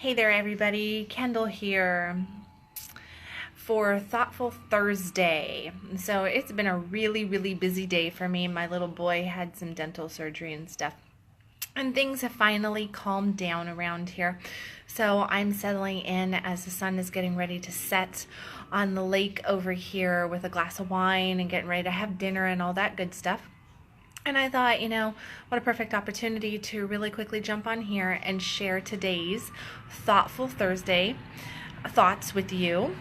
Hey there, everybody. Kendall here for Thoughtful Thursday. So it's been a really busy day for me. My little boy had some dental surgery and stuff, and things have finally calmed down around here. So I'm settling in as the sun is getting ready to set on the lake over here with a glass of wine and getting ready to have dinner and all that good stuff. And I thought, what a perfect opportunity to really quickly jump on here and share today's Thoughtful Thursday thoughts with you.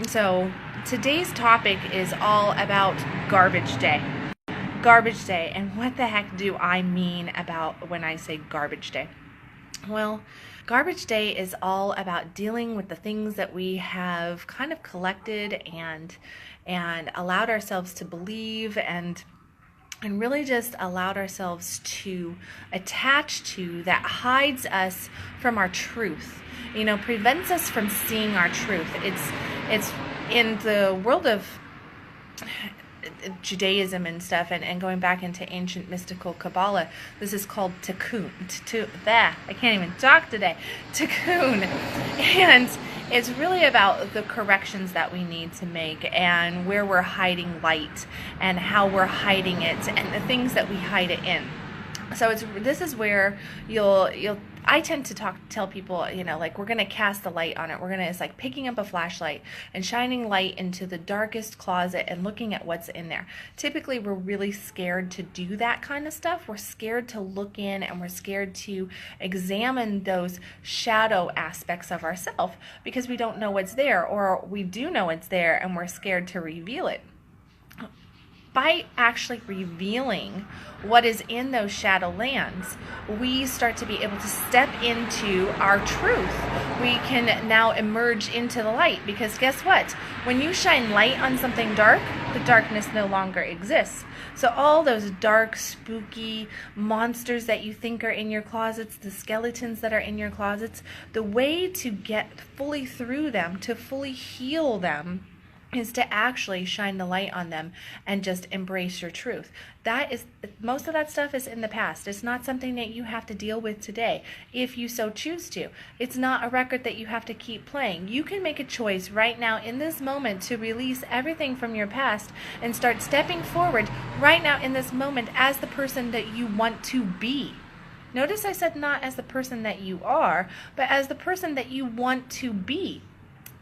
So today's topic is all about garbage day. Garbage day. And what the heck do I mean about when I say garbage day? Well, garbage day is all about dealing with the things that we have kind of collected and allowed ourselves to believe and really just allowed ourselves to attach to, that hides us from our truth, prevents us from seeing our truth. It's in the world of Judaism and stuff, and going back into ancient mystical Kabbalah, this is called tikkun. I can't even talk today. Tikkun. And it's really about the corrections that we need to make and where we're hiding light and how we're hiding it and the things that we hide it in. So this is where I tend to tell people, like, we're going to cast the light on it. It's like picking up a flashlight and shining light into the darkest closet and looking at what's in there. Typically, we're really scared to do that kind of stuff. We're scared to look in, and we're scared to examine those shadow aspects of ourselves because we don't know what's there, or we do know it's there and we're scared to reveal it. By actually revealing what is in those shadow lands, we start to be able to step into our truth. We can now emerge into the light, because guess what? When you shine light on something dark, the darkness no longer exists. So all those dark, spooky monsters that you think are in your closets, the skeletons that are in your closets, the way to get fully through them, to fully heal them, is to actually shine the light on them and just embrace your truth. Most of that stuff is in the past. It's not something that you have to deal with today, if you so choose to. It's not a record that you have to keep playing. You can make a choice right now in this moment to release everything from your past and start stepping forward right now in this moment as the person that you want to be. Notice I said not as the person that you are, but as the person that you want to be.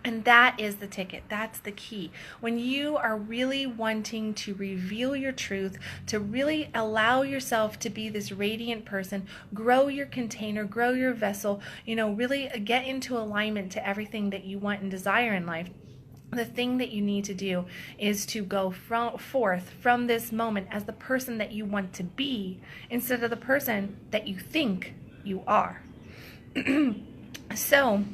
And that is the ticket. That's the key. When you are really wanting to reveal your truth, to really allow yourself to be this radiant person, grow your container, grow your vessel, really get into alignment to everything that you want and desire in life. The thing that you need to do is to go forth from this moment as the person that you want to be, instead of the person that you think you are. So,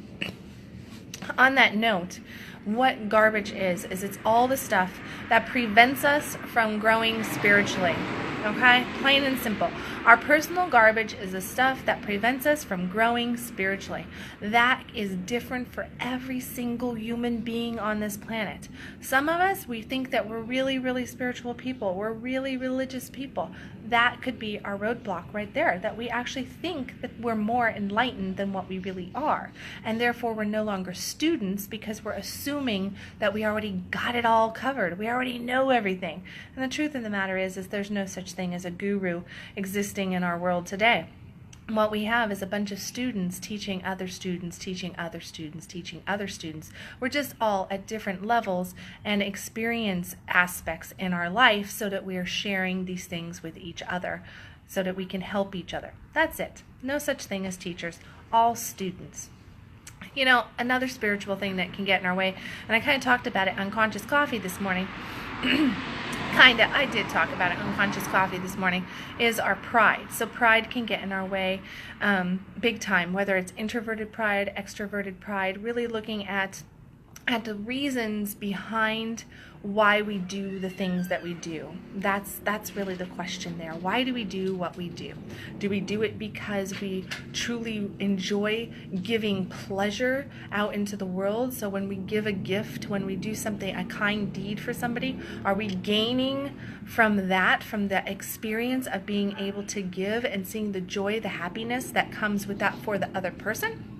on that note, what garbage is it's all the stuff that prevents us from growing spiritually. Okay? Plain and simple. Our personal garbage is the stuff that prevents us from growing spiritually. That is different for every single human being on this planet. Some of us, we think that we're really spiritual people. We're really religious people. That could be our roadblock right there, that we actually think that we're more enlightened than what we really are. And therefore, we're no longer students because we're assuming that we already got it all covered. We already know everything. And the truth of the matter is there's no such thing as a guru existing in our world today. What we have is a bunch of students teaching other students, teaching other students, teaching other students. We're just all at different levels and experience aspects in our life so that we are sharing these things with each other so that we can help each other. That's it. No such thing as teachers, all students. Another spiritual thing that can get in our way, and I kind of talked about it on Conscious Coffee this morning, I did talk about it on Conscious Coffee this morning, is our pride. So pride can get in our way big time, whether it's introverted pride, extroverted pride, really looking at the reasons behind why we do the things that we do. That's really the question there. Why do we do what we do? Do we do it because we truly enjoy giving pleasure out into the world? So when we give a gift, when we do something, a kind deed for somebody, are we gaining from that, from the experience of being able to give and seeing the joy, the happiness that comes with that for the other person?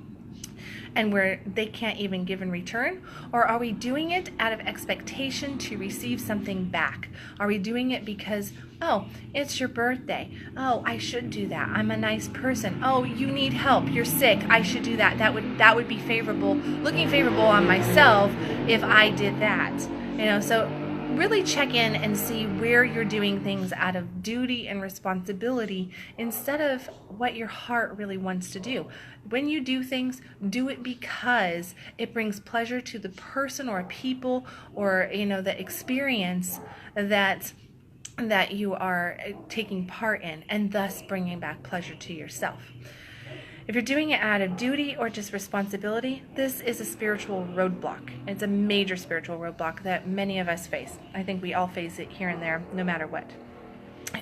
and where they can't even give in return? Or are we doing it out of expectation to receive something back? Are we doing it because, oh, it's your birthday. Oh, I should do that. I'm a nice person. Oh, you need help. You're sick. I should do that. That would be favorable, looking favorable on myself if I did that. So really check in and see where you're doing things out of duty and responsibility instead of what your heart really wants to do. When you do things, do it because it brings pleasure to the person or people or the experience that you are taking part in, and thus bringing back pleasure to yourself. If you're doing it out of duty or just responsibility, this is a spiritual roadblock. It's a major spiritual roadblock that many of us face. I think we all face it here and there, no matter what.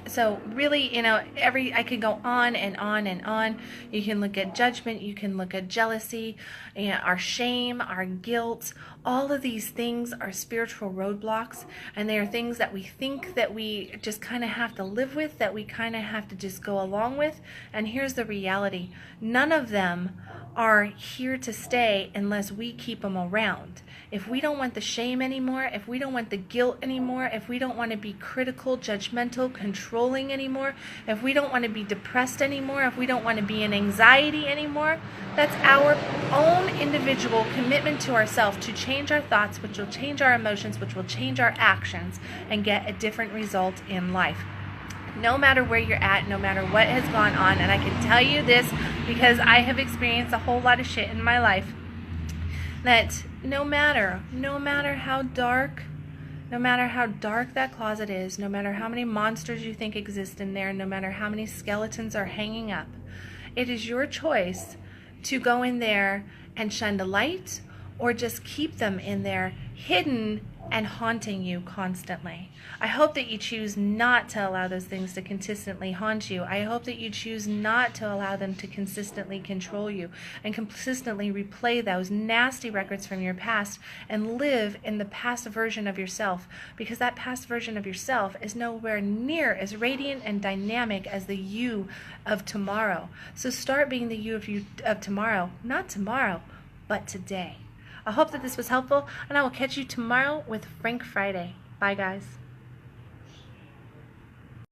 So really, I could go on and on and on. You can look at judgment, you can look at jealousy, our shame, our guilt. All of these things are spiritual roadblocks, and they are things that we think that we just kind of have to live with, that we kind of have to just go along with. And here's the reality. None of them are here to stay unless we keep them around. If we don't want the shame anymore, if we don't want the guilt anymore, if we don't want to be critical, judgmental, controlling anymore, if we don't want to be depressed anymore, if we don't want to be in anxiety anymore, that's our own individual commitment to ourselves to change our thoughts, which will change our emotions, which will change our actions, and get a different result in life. No matter where you're at, no matter what has gone on, and I can tell you this because I have experienced a whole lot of shit in my life, that no matter how dark that closet is, no matter how many monsters you think exist in there, no matter how many skeletons are hanging up, it is your choice to go in there and shine the light, or just keep them in there hidden and haunting you constantly. I hope that you choose not to allow those things to consistently haunt you. I hope that you choose not to allow them to consistently control you and consistently replay those nasty records from your past and live in the past version of yourself, because that past version of yourself is nowhere near as radiant and dynamic as the you of tomorrow. So start being the you of tomorrow, not tomorrow, but today. I hope that this was helpful, and I will catch you tomorrow with Frank Friday. Bye, guys.